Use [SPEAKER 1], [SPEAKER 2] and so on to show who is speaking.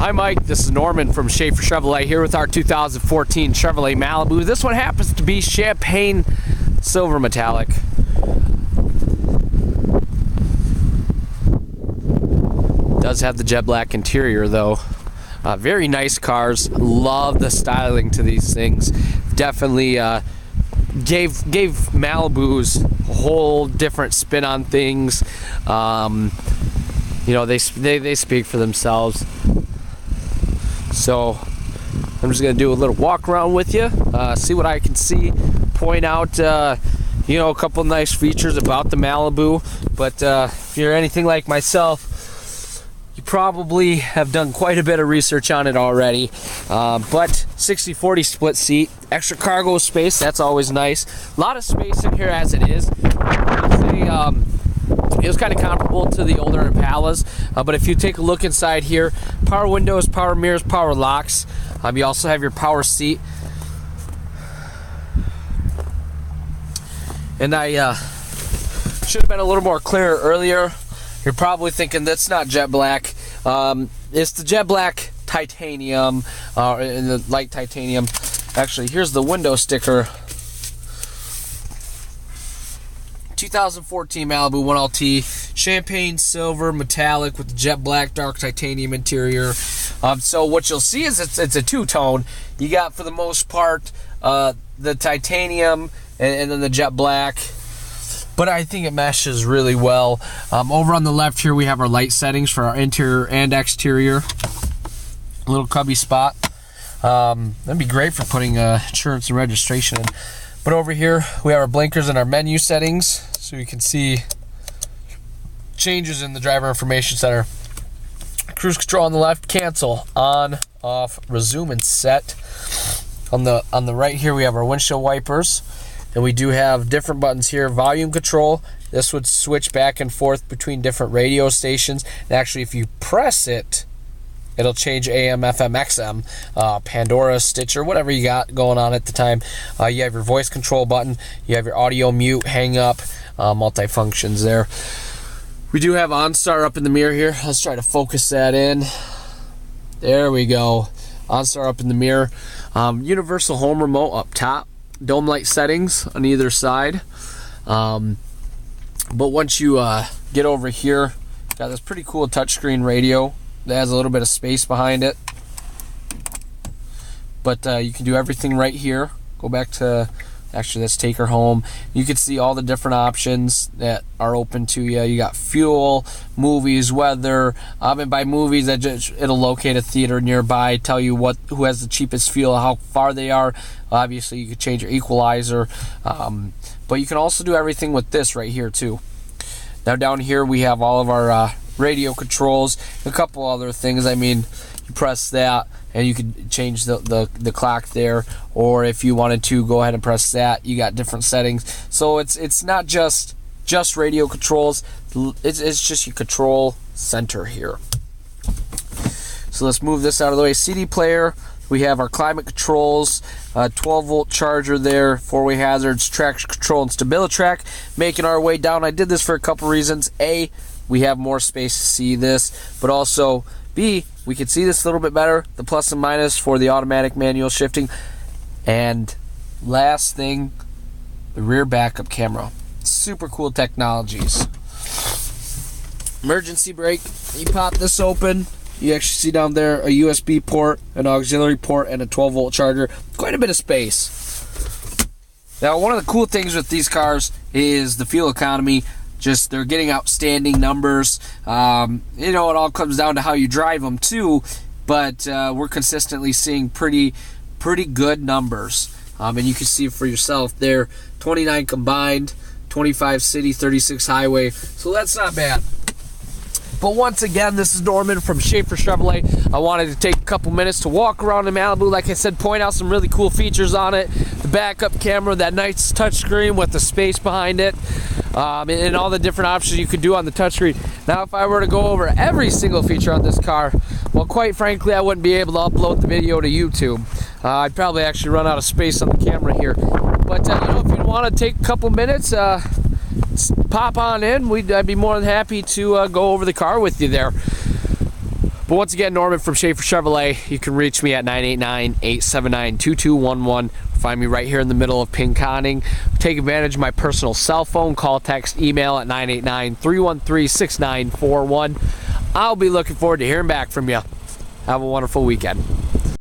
[SPEAKER 1] Hi Mike, this is Norman from Schafer Chevrolet here with our 2014 Chevrolet Malibu. This one happens to be champagne silver metallic. Does have the jet black interior though. Very nice cars. Love the styling to these things. Definitely gave Malibus a whole different spin on things. You know, they speak for themselves. So I'm just gonna do a little walk around with you, see what I can see, point out you know, a couple nice features about the Malibu. But if you're anything like myself, you probably have done quite a bit of research on it already. But 60-40 split seat, extra cargo space, that's always nice. A lot of space in here as it is. It was kind of comparable to the older Impalas, but if you take a look inside here, power windows, power mirrors, power locks. You also have your power seat. And I should have been a little more clear earlier. You're probably thinking that's not jet black. It's the jet black titanium, in the light titanium. Actually, here's the window sticker. 2014 Malibu 1LT, champagne silver metallic with the jet black dark titanium interior. So what you'll see is it's a two-tone. You got, for the most part, the titanium and then the jet black, but I think it meshes really well. Over on the left here we have our light settings for our interior and exterior. A little cubby spot. That'd be great for putting insurance and registration in. But over here we have our blinkers and our menu settings, so you can see changes in the driver information center. Cruise control on the left, cancel, on, off, resume, and set. On the right here we have our windshield wipers, and we do have different buttons here. Volume control, this would switch back and forth between different radio stations, and actually if you press it, it'll change AM, FM, XM, Pandora, Stitcher, whatever you got going on at the time. You have your voice control button. You have your audio mute, hang up, multi-functions there. We do have OnStar up in the mirror here. Let's try to focus that in. There we go. OnStar up in the mirror. Universal home remote up top. Dome light settings on either side. But once you get over here, got this pretty cool touchscreen radio that has a little bit of space behind it, but you can do everything right here. Go back to, actually let's take her home. You can see all the different options that are open to you. You got fuel, movies, weather, and by movies it'll locate a theater nearby, tell you who has the cheapest fuel, how far they are. Obviously you could change your equalizer, but you can also do everything with this right here too. Now down here we have all of our radio controls, a couple other things. I mean, you press that and you could change the clock there, or if you wanted to go ahead and press that, you got different settings. So it's not just radio controls, it's just your control center here. So let's move this out of the way. CD player, we have our climate controls, 12-volt charger there, four-way hazards, traction control, and StabiliTrak. Making our way down. I did this for a couple reasons. A, we have more space to see this, but also B, we can see this a little bit better, the plus and minus for the automatic manual shifting. And last thing, the rear backup camera. Super cool technologies. Emergency brake, you pop this open, you actually see down there a USB port, an auxiliary port, and a 12-volt charger. Quite a bit of space. Now, one of the cool things with these cars is the fuel economy. Just, they're getting outstanding numbers. You know, it all comes down to how you drive them too, but we're consistently seeing pretty good numbers. And you can see for yourself there, 29 combined, 25 city, 36 highway. So that's not bad. But once again, this is Norman from Schafer Chevrolet. I wanted to take a couple minutes to walk around the Malibu. Like I said, point out some really cool features on it. The backup camera, that nice touchscreen with the space behind it, and all the different options you could do on the touchscreen. Now, if I were to go over every single feature on this car, well, quite frankly, I wouldn't be able to upload the video to YouTube. I'd probably actually run out of space on the camera here. But you know, if you want to take a couple minutes, pop on in. I'd be more than happy to go over the car with you there. But once again, Norman from Schafer Chevrolet. You can reach me at 989-879-2211. Find me right here in the middle of Pinconning. Take advantage of my personal cell phone, call, text, email at 989-313-6941. I'll be looking forward to hearing back from you. Have a wonderful weekend.